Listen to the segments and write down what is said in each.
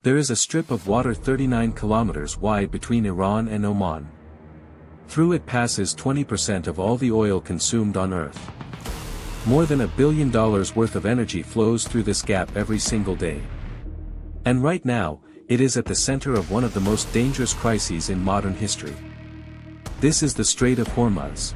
There is a strip of water 39 kilometers wide between Iran and Oman. Through it passes 20% of all the oil consumed on Earth. More than $1 billion worth of energy flows through this gap every single day. And right now, it is at the center of one of the most dangerous crises in modern history. This is the Strait of Hormuz.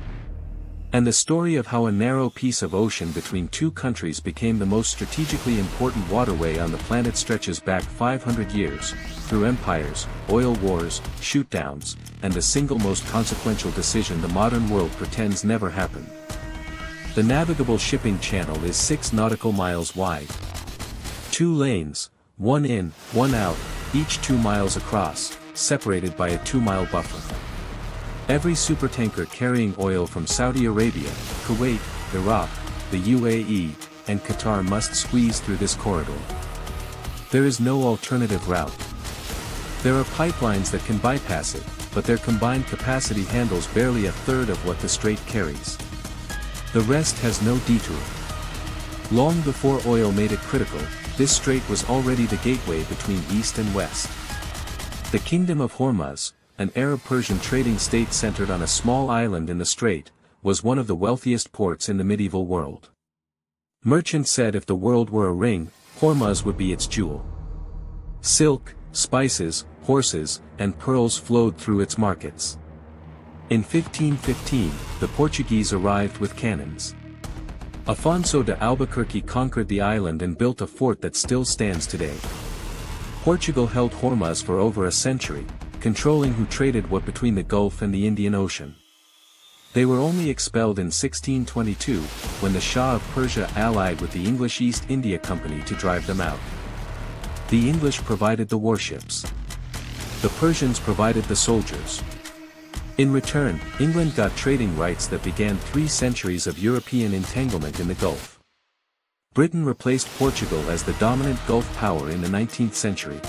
And the story of how a narrow piece of ocean between two countries became the most strategically important waterway on the planet stretches back 500 years, through empires, oil wars, shootdowns, and the single most consequential decision the modern world pretends never happened. The navigable shipping channel is 6 nautical miles wide. 2 lanes, one in, one out, each 2 miles across, separated by a 2-mile buffer. Every supertanker carrying oil from Saudi Arabia, Kuwait, Iraq, the UAE, and Qatar must squeeze through this corridor. There is no alternative route. There are pipelines that can bypass it, but their combined capacity handles barely a third of what the strait carries. The rest has no detour. Long before oil made it critical, this strait was already the gateway between East and West. The Kingdom of Hormuz, an Arab-Persian trading state centered on a small island in the strait, was one of the wealthiest ports in the medieval world. Merchants said if the world were a ring, Hormuz would be its jewel. Silk, spices, horses, and pearls flowed through its markets. In 1515, the Portuguese arrived with cannons. Afonso de Albuquerque conquered the island and built a fort that still stands today. Portugal held Hormuz for over a century, controlling who traded what between the Gulf and the Indian Ocean. They were only expelled in 1622, when the Shah of Persia allied with the English East India Company to drive them out. The English provided the warships. The Persians provided the soldiers. In return, England got trading rights that began 3 centuries of European entanglement in the Gulf. Britain replaced Portugal as the dominant Gulf power in the 19th century.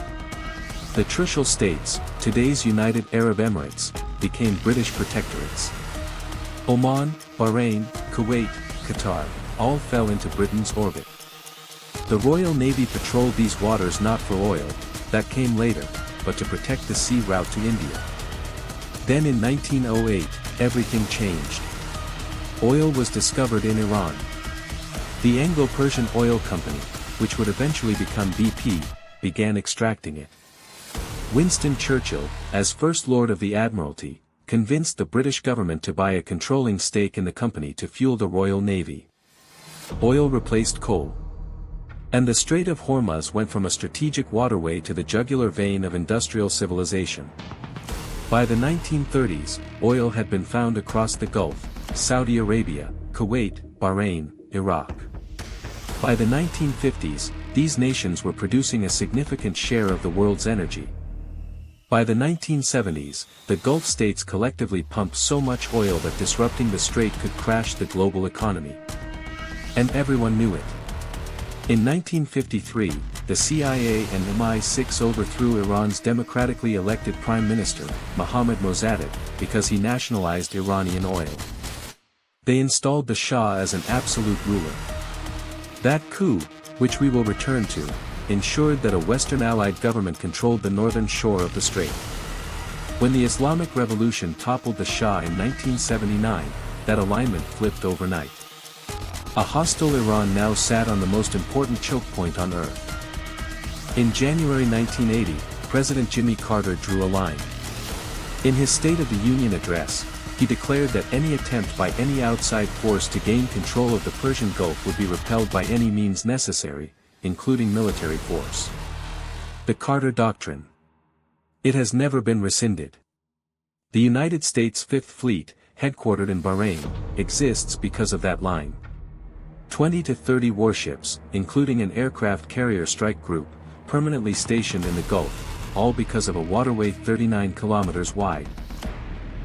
The Trucial States, today's United Arab Emirates, became British protectorates. Oman, Bahrain, Kuwait, Qatar, all fell into Britain's orbit. The Royal Navy patrolled these waters not for oil, that came later, but to protect the sea route to India. Then in 1908, everything changed. Oil was discovered in Iran. The Anglo-Persian Oil Company, which would eventually become BP, began extracting it. Winston Churchill, as First Lord of the Admiralty, convinced the British government to buy a controlling stake in the company to fuel the Royal Navy. Oil replaced coal. And the Strait of Hormuz went from a strategic waterway to the jugular vein of industrial civilization. By the 1930s, oil had been found across the Gulf, Saudi Arabia, Kuwait, Bahrain, Iraq. By the 1950s, these nations were producing a significant share of the world's energy. By the 1970s, the Gulf states collectively pumped so much oil that disrupting the strait could crash the global economy. And everyone knew it. In 1953, the CIA and MI6 overthrew Iran's democratically elected Prime Minister, Mohammad Mossadegh, because he nationalized Iranian oil. They installed the Shah as an absolute ruler. That coup, which we will return to, ensured that a Western allied government controlled the northern shore of the strait. When the Islamic Revolution toppled the Shah in 1979, that alignment flipped overnight. A hostile Iran now sat on the most important choke point on Earth. In January 1980, President Jimmy Carter drew a line. In his State of the Union address, he declared that any attempt by any outside force to gain control of the Persian Gulf would be repelled by any means necessary, including military force. The Carter Doctrine. It has never been rescinded. The United States Fifth Fleet, headquartered in Bahrain, exists because of that line. 20 to 30 warships, including an aircraft carrier strike group, permanently stationed in the Gulf, all because of a waterway 39 kilometers wide.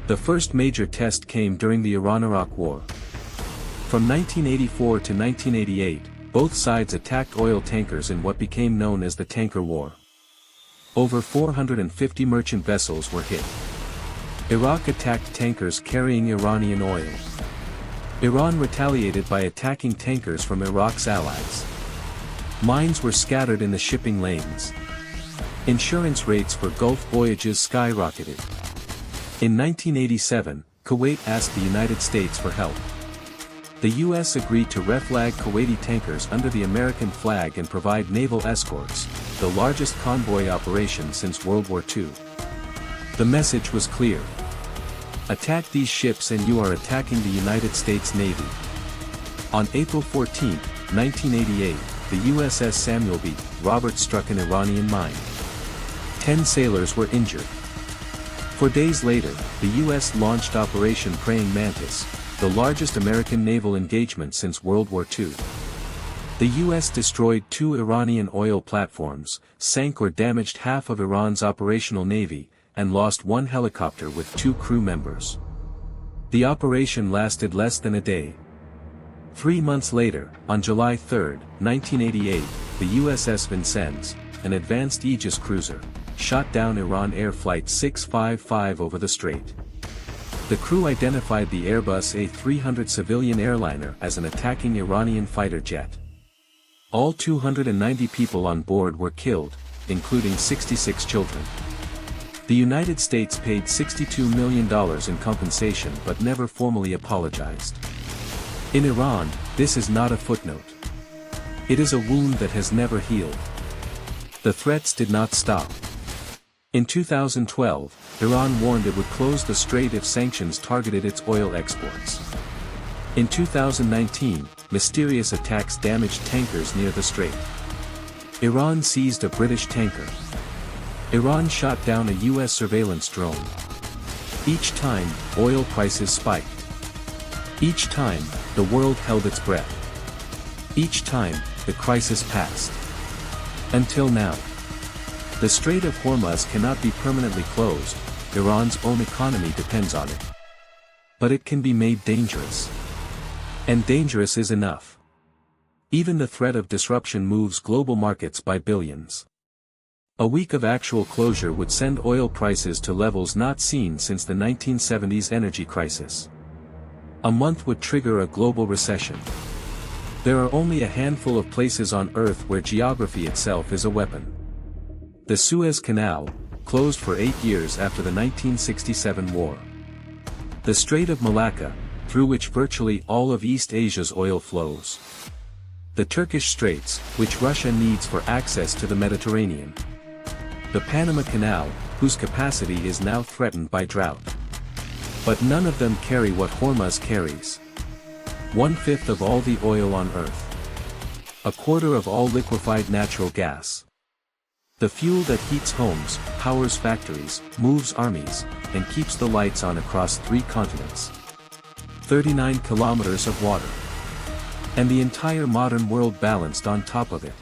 The first major test came during the Iran-Iraq War. From 1984 to 1988, both sides attacked oil tankers in what became known as the Tanker War. Over 450 merchant vessels were hit. Iraq attacked tankers carrying Iranian oil. Iran retaliated by attacking tankers from Iraq's allies. Mines were scattered in the shipping lanes. Insurance rates for Gulf voyages skyrocketed. In 1987, Kuwait asked the United States for help. The U.S. agreed to reflag Kuwaiti tankers under the American flag and provide naval escorts, the largest convoy operation since World War II. The message was clear. Attack these ships and you are attacking the United States Navy. On April 14, 1988, the USS Samuel B. Robert struck an Iranian mine. 10 sailors were injured. 4 days later, the U.S. launched Operation Praying Mantis, the largest American naval engagement since World War II. The U.S. destroyed 2 Iranian oil platforms, sank or damaged half of Iran's operational navy, and lost 1 helicopter with 2 crew members. The operation lasted less than a day. 3 months later, on July 3, 1988, the USS Vincennes, an advanced Aegis cruiser, shot down Iran Air Flight 655 over the strait. The crew identified the Airbus A300 civilian airliner as an attacking Iranian fighter jet. All 290 people on board were killed, including 66 children. The United States paid $62 million in compensation but never formally apologized. In Iran, this is not a footnote. It is a wound that has never healed. The threats did not stop. In 2012, Iran warned it would close the strait if sanctions targeted its oil exports. In 2019, mysterious attacks damaged tankers near the strait. Iran seized a British tanker. Iran shot down a U.S. surveillance drone. Each time, oil prices spiked. Each time, the world held its breath. Each time, the crisis passed. Until now. The Strait of Hormuz cannot be permanently closed, Iran's own economy depends on it. But it can be made dangerous. And dangerous is enough. Even the threat of disruption moves global markets by billions. A week of actual closure would send oil prices to levels not seen since the 1970s energy crisis. A month would trigger a global recession. There are only a handful of places on Earth where geography itself is a weapon. The Suez Canal, closed for 8 years after the 1967 war. The Strait of Malacca, through which virtually all of East Asia's oil flows. The Turkish Straits, which Russia needs for access to the Mediterranean. The Panama Canal, whose capacity is now threatened by drought. But none of them carry what Hormuz carries. 1/5 of all the oil on Earth. 1/4 of all liquefied natural gas. The fuel that heats homes, powers factories, moves armies, and keeps the lights on across 3 continents. 39 kilometers of water. And the entire modern world balanced on top of it.